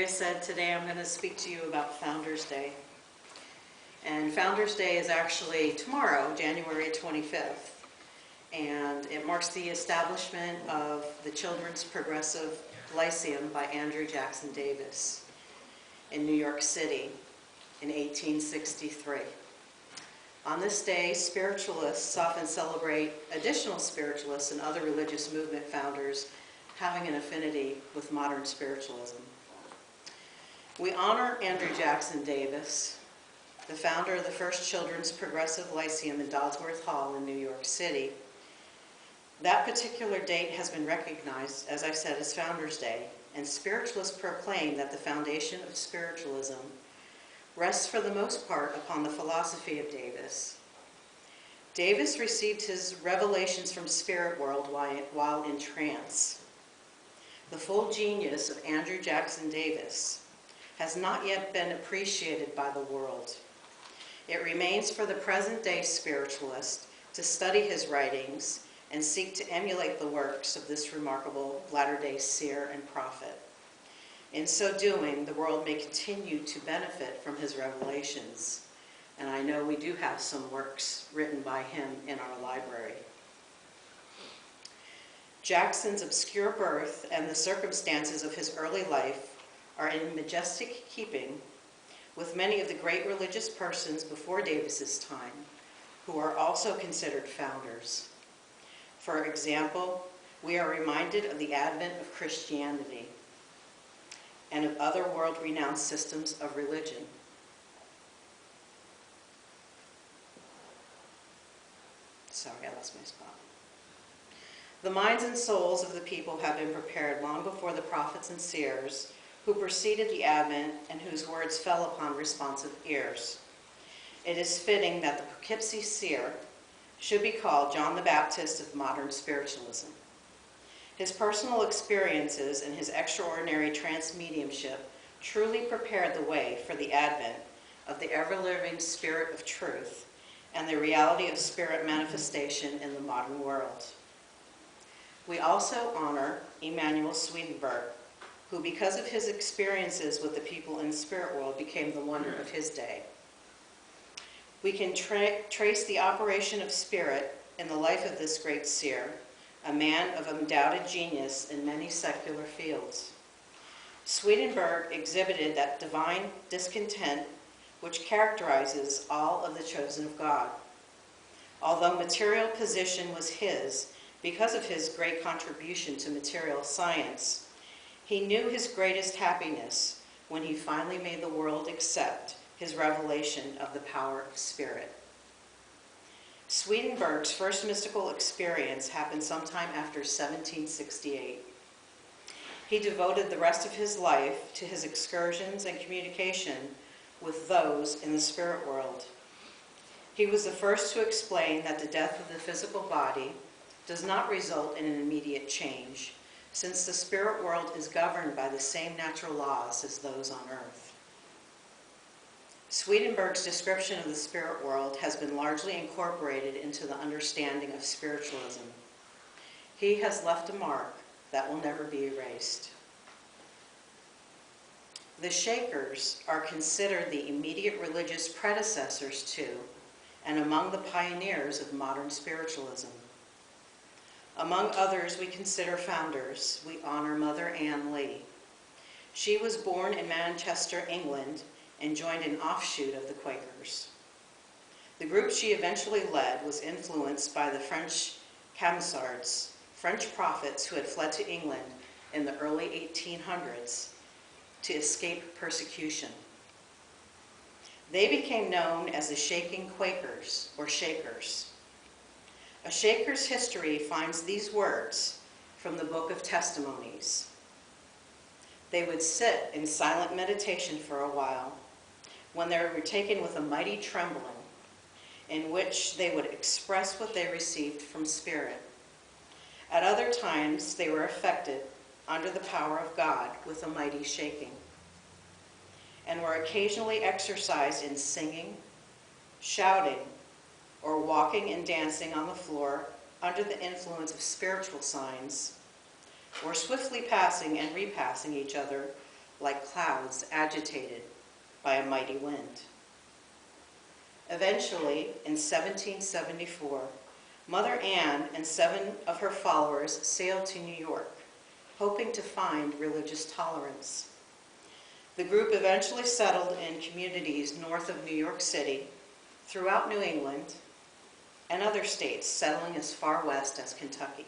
I said today I'm going to speak to you about Founders Day. And Founders Day is actually tomorrow, January 25th. And it marks the establishment of the Children's Progressive Lyceum by Andrew Jackson Davis in New York City in 1863. On this day, spiritualists often celebrate additional spiritualists and other religious movement founders having an affinity with modern spiritualism. We honor Andrew Jackson Davis, the founder of the first Children's Progressive Lyceum in Dodsworth Hall in New York City. That particular date has been recognized, as I said, as Founders Day, and spiritualists proclaim that the foundation of spiritualism rests for the most part upon the philosophy of Davis. Davis received his revelations from spirit world while in trance. The full genius of Andrew Jackson Davis has not yet been appreciated by the world. It remains for the present-day spiritualist to study his writings and seek to emulate the works of this remarkable latter-day seer and prophet. In so doing, the world may continue to benefit from his revelations, and I know we do have some works written by him in our library. Jackson's obscure birth and the circumstances of his early life are in majestic keeping with many of the great religious persons before Davis's time, who are also considered founders. For example, we are reminded of the advent of Christianity and of other world-renowned systems of religion. Sorry, I lost my spot. The minds and souls of the people have been prepared long before the prophets and seers who preceded the advent and whose words fell upon responsive ears. It is fitting that the Poughkeepsie seer should be called John the Baptist of modern spiritualism. His personal experiences and his extraordinary trance mediumship truly prepared the way for the advent of the ever-living Spirit of Truth and the reality of spirit manifestation in the modern world. We also honor Emanuel Swedenborg, who, because of his experiences with the people in the spirit world, became the wonder of his day. We can trace the operation of spirit in the life of this great seer, a man of undoubted genius in many secular fields. Swedenborg exhibited that divine discontent which characterizes all of the chosen of God. Although material position was his because of his great contribution to material science, he knew his greatest happiness when he finally made the world accept his revelation of the power of spirit. Swedenborg's first mystical experience happened sometime after 1768. He devoted the rest of his life to his excursions and communication with those in the spirit world. He was the first to explain that the death of the physical body does not result in an immediate change, since the spirit world is governed by the same natural laws as those on earth. Swedenborg's description of the spirit world has been largely incorporated into the understanding of spiritualism. He has left a mark that will never be erased. The Shakers are considered the immediate religious predecessors to and among the pioneers of modern spiritualism. Among others we consider founders, we honor Mother Ann Lee. She was born in Manchester, England, and joined an offshoot of the Quakers. The group she eventually led was influenced by the French Camisards, French prophets who had fled to England in the early 1800s to escape persecution. They became known as the Shaking Quakers, or Shakers. A Shaker's history finds these words from the Book of Testimonies. They would sit in silent meditation for a while, when they were taken with a mighty trembling, in which they would express what they received from spirit. At other times, they were affected under the power of God with a mighty shaking, and were occasionally exercised in singing, shouting, or walking and dancing on the floor under the influence of spiritual signs, or swiftly passing and repassing each other like clouds agitated by a mighty wind. Eventually, in 1774, Mother Ann and 7 of her followers sailed to New York, hoping to find religious tolerance. The group eventually settled in communities north of New York City, throughout New England, and other states, settling as far west as Kentucky.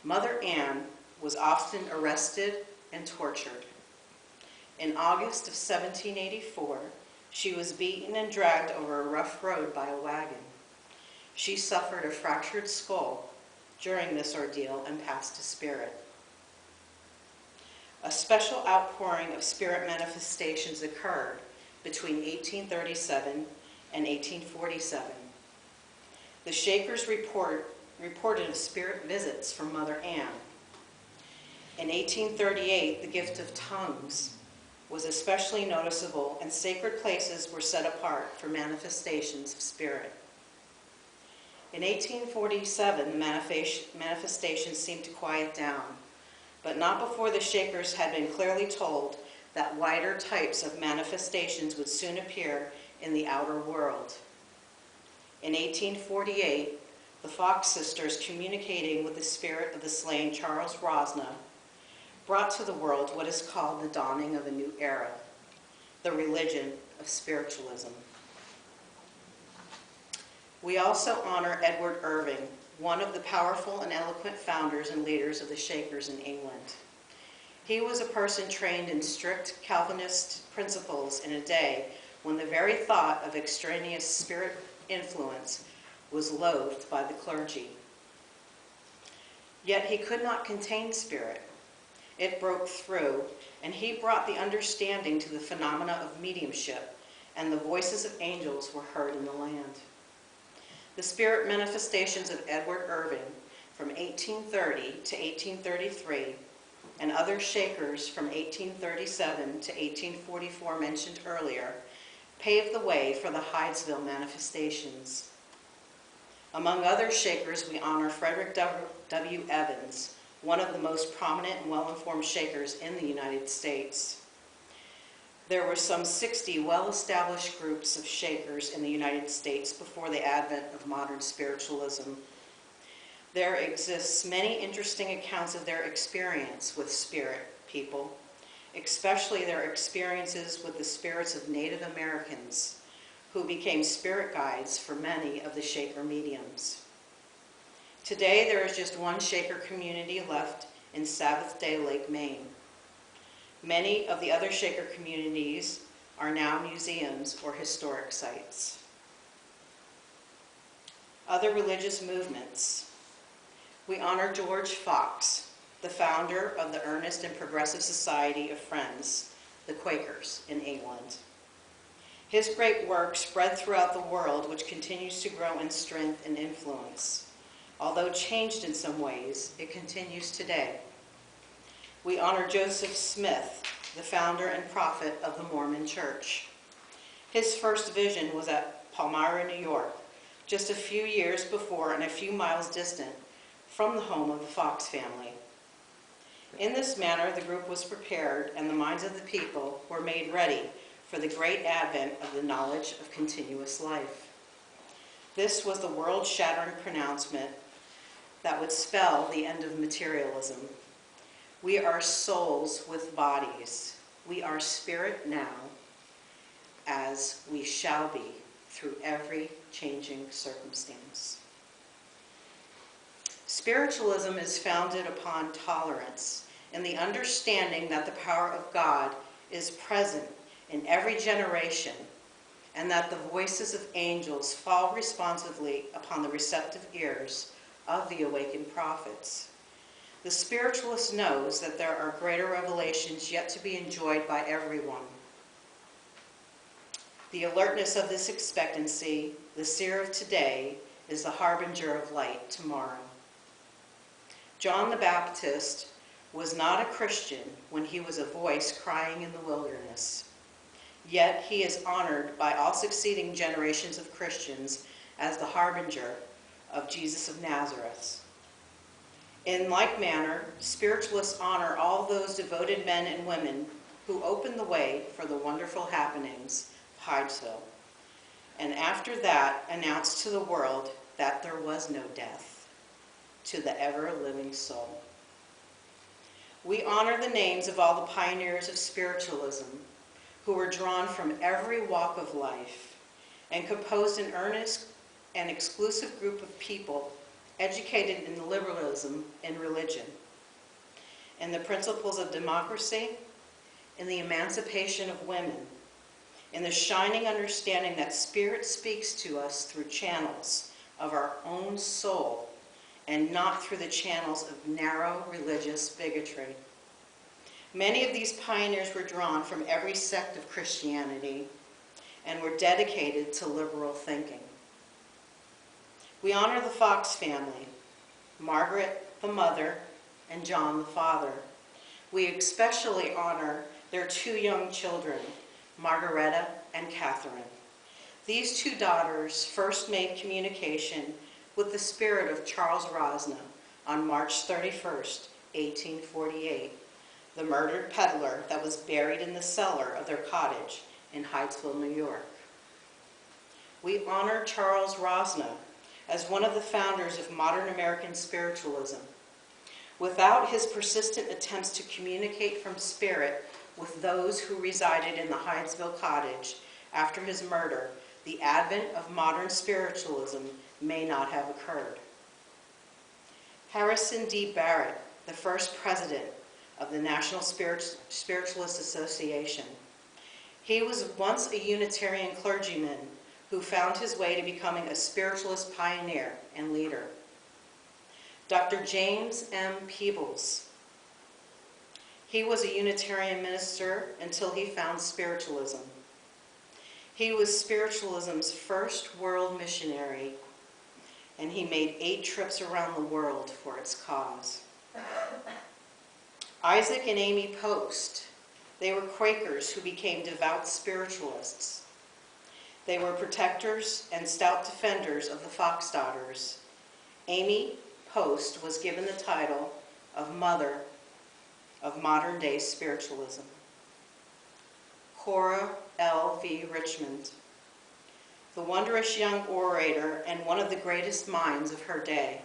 Mother Ann was often arrested and tortured. In August of 1784, she was beaten and dragged over a rough road by a wagon. She suffered a fractured skull during this ordeal and passed to spirit. A special outpouring of spirit manifestations occurred between 1837 and 1847. The Shakers reported of spirit visits from Mother Ann. In 1838, the gift of tongues was especially noticeable, and sacred places were set apart for manifestations of spirit. In 1847, the manifestations seemed to quiet down, but not before the Shakers had been clearly told that wider types of manifestations would soon appear in the outer world. In 1848, the Fox sisters, communicating with the spirit of the slain Charles Rosna, brought to the world what is called the dawning of a new era, the religion of spiritualism. We also honor Edward Irving, one of the powerful and eloquent founders and leaders of the Shakers in England. He was a person trained in strict Calvinist principles in a day when the very thought of extraneous spirit influence was loathed by the clergy. Yet he could not contain spirit. It broke through, and he brought the understanding to the phenomena of mediumship, and the voices of angels were heard in the land. The spirit manifestations of Edward Irving from 1830 to 1833, and other Shakers from 1837 to 1844 mentioned earlier, paved the way for the Hydesville manifestations. Among other Shakers, we honor Frederick W. Evans, one of the most prominent and well-informed Shakers in the United States. There were some 60 well-established groups of Shakers in the United States before the advent of modern spiritualism. There exists many interesting accounts of their experience with spirit people, especially their experiences with the spirits of Native Americans, who became spirit guides for many of the Shaker mediums. Today, there is just one Shaker community left in Sabbath Day Lake, Maine. Many of the other Shaker communities are now museums or historic sites. Other religious movements. We honor George Fox, the founder of the Earnest and Progressive Society of Friends, the Quakers, in England. His great work spread throughout the world, which continues to grow in strength and influence. Although changed in some ways, it continues today. We honor Joseph Smith, the founder and prophet of the Mormon Church. His first vision was at Palmyra, New York, just a few years before and a few miles distant from the home of the Fox family. In this manner, the group was prepared, and the minds of the people were made ready for the great advent of the knowledge of continuous life. This was the world-shattering pronouncement that would spell the end of materialism. We are souls with bodies. We are spirit now, as we shall be through every changing circumstance. Spiritualism is founded upon tolerance and the understanding that the power of God is present in every generation, and that the voices of angels fall responsively upon the receptive ears of the awakened prophets. The spiritualist knows that there are greater revelations yet to be enjoyed by everyone. The alertness of this expectancy, the seer of today, is the harbinger of light tomorrow. John the Baptist was not a Christian when he was a voice crying in the wilderness. Yet he is honored by all succeeding generations of Christians as the harbinger of Jesus of Nazareth. In like manner, spiritualists honor all those devoted men and women who opened the way for the wonderful happenings of Hydesville, and after that announced to the world that there was no death to the ever-living soul. We honor the names of all the pioneers of spiritualism who were drawn from every walk of life and composed an earnest and exclusive group of people educated in liberalism and religion, in the principles of democracy, in the emancipation of women, in the shining understanding that Spirit speaks to us through channels of our own soul and not through the channels of narrow religious bigotry. Many of these pioneers were drawn from every sect of Christianity and were dedicated to liberal thinking. We honor the Fox family, Margaret, the mother, and John, the father. We especially honor their two young children, Margaretta and Catherine. These two daughters first made communication with the spirit of Charles Rosna on March 31st, 1848, the murdered peddler that was buried in the cellar of their cottage in Hydesville, New York. We honor Charles Rosna as one of the founders of modern American spiritualism. Without his persistent attempts to communicate from spirit with those who resided in the Hydesville cottage after his murder, the advent of modern spiritualism may not have occurred. Harrison D. Barrett, the first president of the National Spiritualist Association. He was once a Unitarian clergyman who found his way to becoming a spiritualist pioneer and leader. Dr. James M. Peebles. He was a Unitarian minister until he found spiritualism. He was spiritualism's first world missionary, and he made 8 trips around the world for its cause. Isaac and Amy Post. They were Quakers who became devout spiritualists. They were protectors and stout defenders of the Fox daughters. Amy Post was given the title of Mother of Modern-Day Spiritualism. Cora L. V. Richmond, the wondrous young orator and one of the greatest minds of her day.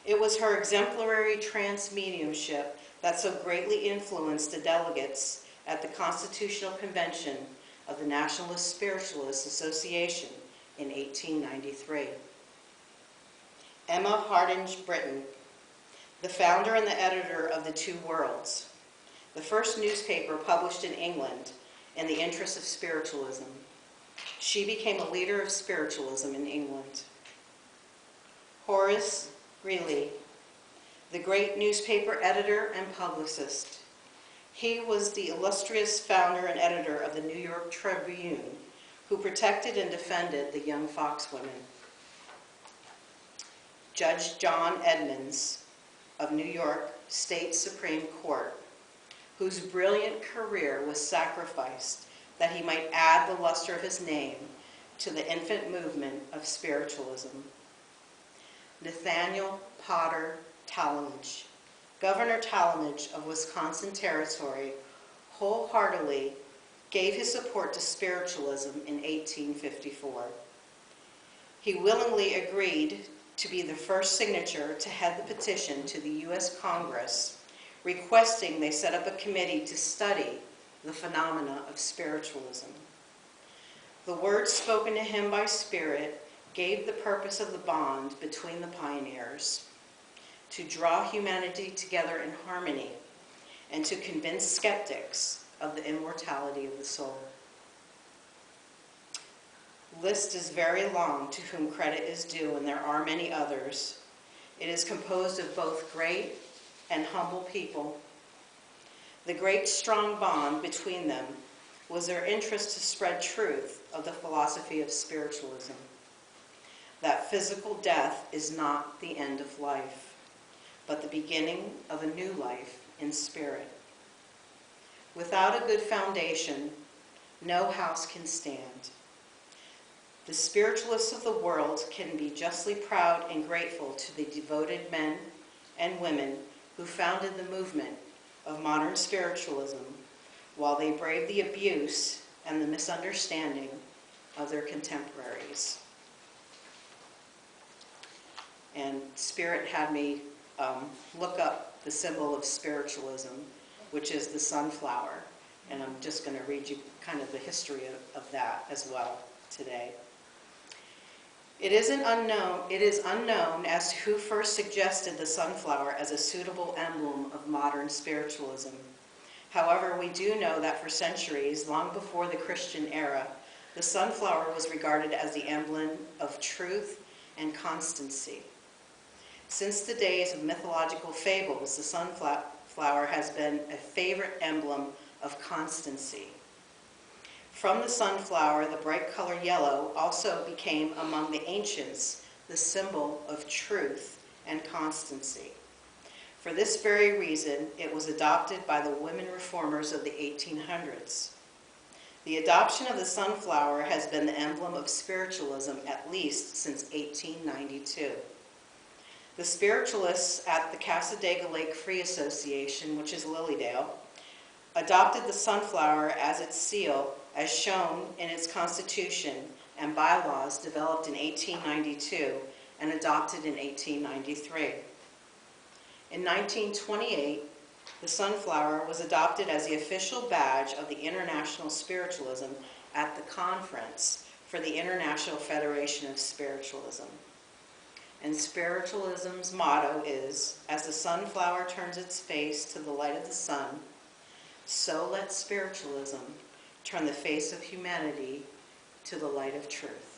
It was her exemplary trance mediumship that so greatly influenced the delegates at the Constitutional Convention of the Nationalist Spiritualist Association in 1893. Emma Hardinge Britton, the founder and the editor of the Two Worlds, the first newspaper published in England in the interest of spiritualism. She became a leader of spiritualism in England. Horace Greeley, the great newspaper editor and publicist. He was the illustrious founder and editor of the New York Tribune, who protected and defended the young Fox women. Judge John Edmonds of New York State Supreme Court, whose brilliant career was sacrificed that he might add the luster of his name to the infant movement of spiritualism. Nathaniel Potter Talmadge, Governor Talmadge of Wisconsin Territory, wholeheartedly gave his support to spiritualism in 1854. He willingly agreed to be the first signature to head the petition to the U.S. Congress, requesting they set up a committee to study the phenomena of spiritualism. The words spoken to him by Spirit gave the purpose of the bond between the pioneers, to draw humanity together in harmony and to convince skeptics of the immortality of the soul. List is very long to whom credit is due, and there are many others. It is composed of both great and humble people. The great strong bond between them was their interest to spread truth of the philosophy of spiritualism, that physical death is not the end of life, but the beginning of a new life in spirit. Without a good foundation, no house can stand. The spiritualists of the world can be justly proud and grateful to the devoted men and women who founded the movement of modern spiritualism while they braved the abuse and the misunderstanding of their contemporaries. And Spirit had me look up the symbol of spiritualism, which is the sunflower. And I'm just going to read you kind of the history of that as well today. It is unknown as to who first suggested the sunflower as a suitable emblem of modern spiritualism. However, we do know that for centuries, long before the Christian era, the sunflower was regarded as the emblem of truth and constancy. Since the days of mythological fables, the sunflower has been a favorite emblem of constancy. From the sunflower, the bright color yellow also became among the ancients the symbol of truth and constancy. For this very reason, it was adopted by the women reformers of the 1800s. The adoption of the sunflower has been the emblem of spiritualism at least since 1892. The Spiritualists at the Cassadaga Lake Free Association, which is Lilydale, adopted the sunflower as its seal, as shown in its constitution and bylaws developed in 1892 and adopted in 1893. In 1928, the sunflower was adopted as the official badge of the International Spiritualism at the Conference for the International Federation of Spiritualism. And Spiritualism's motto is, as the sunflower turns its face to the light of the sun, so let spiritualism turn the face of humanity to the light of truth.